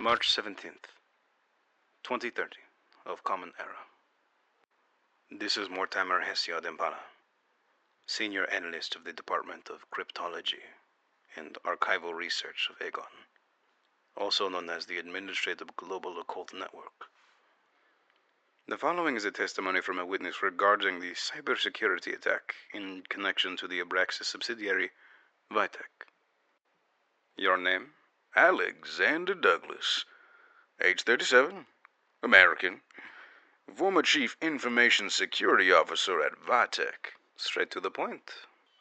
March 17th, 2030, of Common Era. This is Mortimer Agent Impala, Senior Analyst of the Department of Cryptology and Archival Research of AGON, also known as the Administrative Global Occult Network. The following is a testimony from a witness regarding the cybersecurity attack in connection to the Abraxas subsidiary, Vytech. Your name? Alexander Douglas, age 37, American, former Chief Information Security Officer at Vytech. Straight to the point.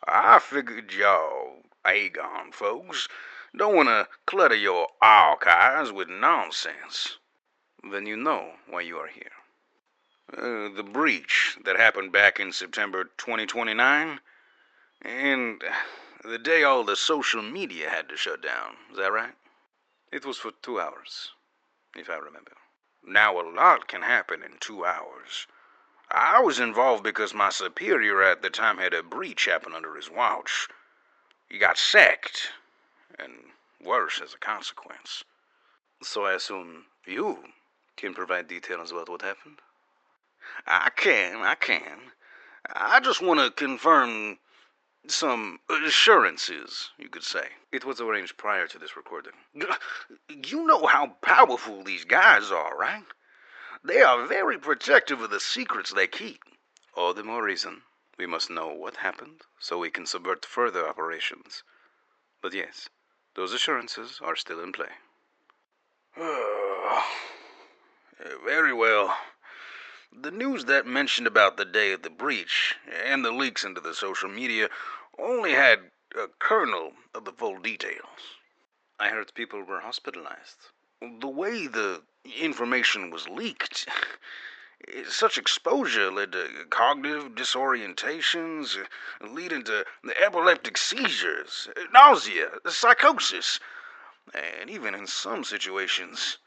I figured y'all AGON folks don't want to clutter your archives with nonsense. Then you know why you are here. The breach that happened back in September 2029, and the day all the social media had to shut down, is that right? It was for 2 hours, if I remember. Now a lot can happen in 2 hours. I was involved because my superior at the time had a breach happen under his watch. He got sacked, and worse as a consequence. So I assume you can provide details about what happened? I can. I just want to confirm some assurances, you could say. It was arranged prior to this recording. You know how powerful these guys are, right? They are very protective of the secrets they keep. All the more reason we must know what happened so we can subvert further operations. But yes, those assurances are still in play. Very well. The news that mentioned about the day of the breach and the leaks into the social media only had a kernel of the full details. I heard people were hospitalized. The way the information was leaked, such exposure led to cognitive disorientations, leading to epileptic seizures, nausea, psychosis, and even in some situations,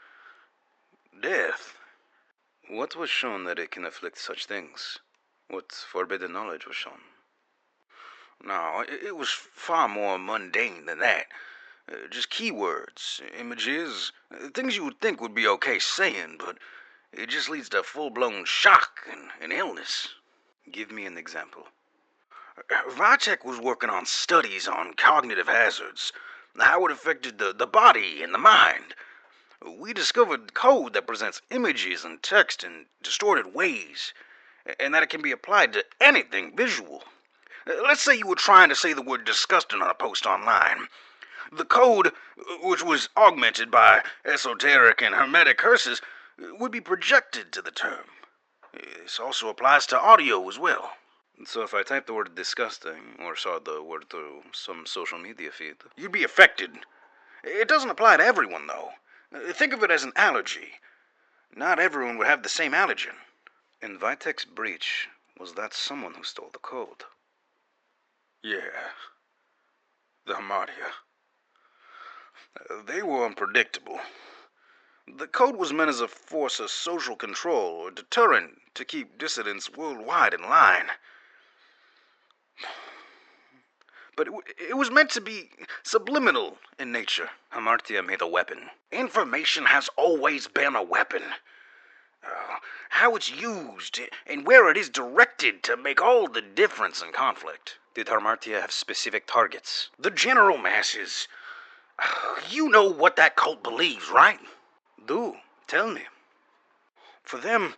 death. What was shown that it can afflict such things? What forbidden knowledge was shown? No, it was far more mundane than that. Just keywords, images, things you would think would be okay saying, but it just leads to full-blown shock and illness. Give me an example. Vytech was working on studies on cognitive hazards, how it affected the body and the mind. We discovered code that presents images and text in distorted ways, and that it can be applied to anything visual. Let's say you were trying to say the word disgusting on a post online. The code, which was augmented by esoteric and hermetic curses, would be projected to the term. This also applies to audio as well. So if I typed the word disgusting, or saw the word through some social media feed, you'd be affected. It doesn't apply to everyone, though. Think of it as an allergy. Not everyone would have the same allergen. In Vytech's breach, was that someone who stole the code? Yeah. The Hamartia. They were unpredictable. The code was meant as a force of social control or deterrent to keep dissidents worldwide in line. But it was meant to be subliminal in nature. Hamartia made a weapon. Information has always been a weapon. How it's used and where it is directed to make all the difference in conflict. Did Hamartia have specific targets? The general masses. You know what that cult believes, right? Do. Tell me. For them,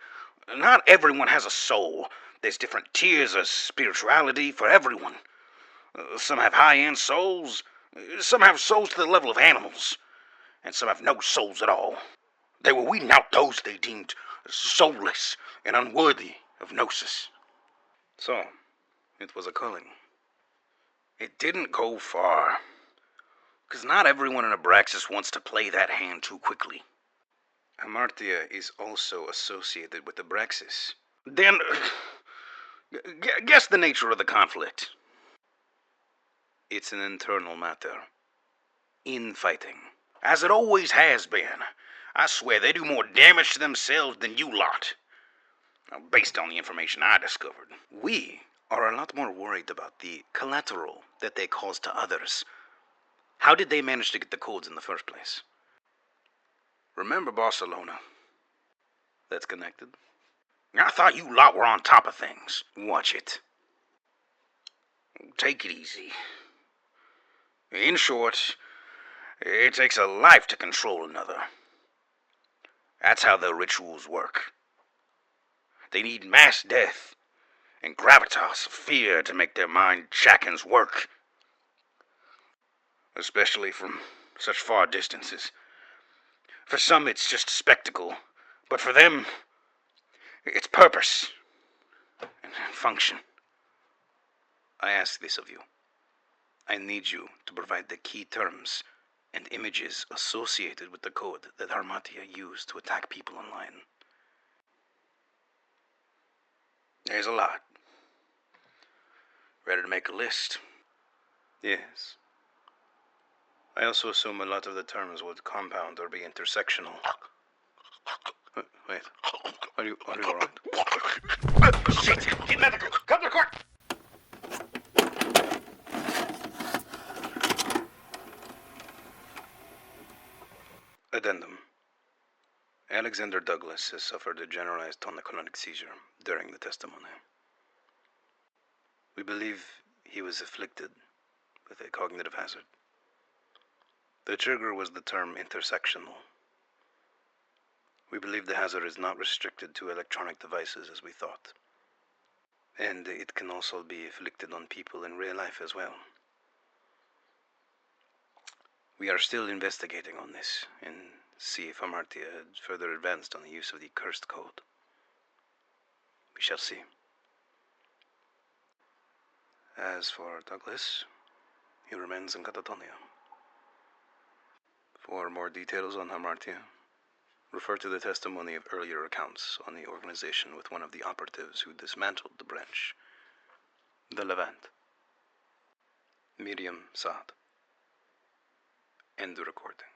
not everyone has a soul. There's different tiers of spirituality for everyone. Some have high-end souls, some have souls to the level of animals, and some have no souls at all. They were weeding out those they deemed soulless and unworthy of Gnosis. So, it was a culling. It didn't go far, because not everyone in Abraxas wants to play that hand too quickly. Hamartia is also associated with Abraxas. Then, guess the nature of the conflict. It's an internal matter. Infighting. As it always has been. I swear they do more damage to themselves than you lot. Now, based on the information I discovered. We are a lot more worried about the collateral that they cause to others. How did they manage to get the codes in the first place? Remember Barcelona? That's connected. I thought you lot were on top of things. Watch it. Take it easy. In short, it takes a life to control another. That's how their rituals work. They need mass death and gravitas of fear to make their mind shackens work. Especially from such far distances. For some, it's just a spectacle, but for them, it's purpose and function. I ask this of you. I need you to provide the key terms and images associated with the code that Harmatia used to attack people online. There's a lot. Ready to make a list? Yes. I also assume a lot of the terms would compound or be intersectional. Wait. Are you alright? Shit! Get medical! Come to court! Addendum. Alexander Douglas has suffered a generalized tonic-clonic seizure during the testimony. We believe he was afflicted with a cognitive hazard. The trigger was the term intersectional. We believe the hazard is not restricted to electronic devices as we thought. And it can also be inflicted on people in real life as well. We are still investigating on this and see if Amartya had further advanced on the use of the cursed code. We shall see. As for Douglas, he remains in Catatonia. For more details on Amartya, refer to the testimony of earlier accounts on the organization with one of the operatives who dismantled the branch, the Levant. Miriam Saad. End recording.